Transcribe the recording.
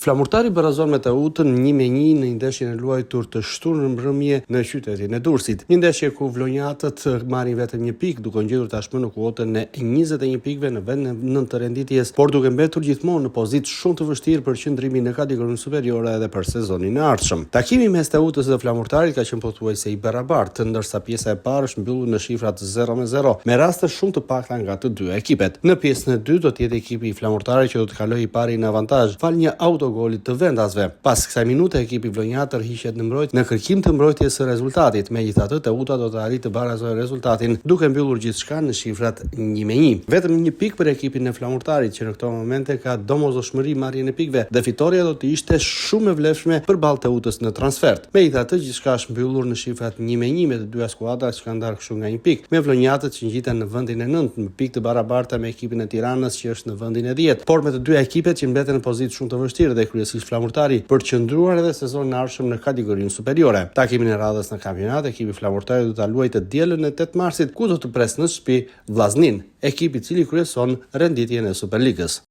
Flamurtari barazon me Teutën 1-1 në një ndeshje e luajtur të shtunë në mbrëmje në qytetin e Durrësit. Një ndeshje ku vlonjatët marrin vetëm 1 pikë, duke ngjitur tashmë në kuotën e 21 pikëve në vend në të renditjes, por duke mbetur gjithmonë në pozitë shumë të vështirë për qëndrimin në kategorinë superiore edhe për sezonin e ardhshëm. Takimi mes Teutës dhe Flamurtarit ka qenë pothuajse i barabartë, ndërsa pjesa e parë është mbyllur në shifrat 0-0, me raste shumë të pakta nga të dy ekipet. Në pjesën e dytë do të jetë ekipi i Flamurtarit që do të kalojë i pari në avantazh, fal një autogolit të vendasve. Pas kësaj minute ekipi vlonjat tërhiqet në mbrojtje në kërkim të mbrojtjes së rezultatit. Megjithatë, Teuta do të arrijë të barazojë rezultatin duke mbyllur gjithçka në shifrat 1-1. Vetëm 1 pikë për ekipin e Flamurtarit që në këto momente ka domosdoshmëri marrjen e pikëve dhe fitoria do të ishte shumë e vlefshme përballë Teutës në transfert. Megjithatë, gjithçka është mbyllur në shifrat 1-1 me të dyja skuadrat që kanë ndarë kështu nga 1 pikë, me vlonjatët që ngjiten në vendin e 9 me pikë të barabarta me ekipin e Tiranës që është në vendin e 10, por me të dyja ekipet që mbeten në pozitë shumë të vështirë dhe kryesisht Flamurtari për të qëndruar edhe sezonin e ardhshëm në kategorinë superiore. Takimin e radhës në kampionat, ekipi Flamurtari do ta luajë të dielën e 8 marsit, ku do të presë në shtëpi Vllaznin, ekipi i cili kryeson renditjen e Superligës.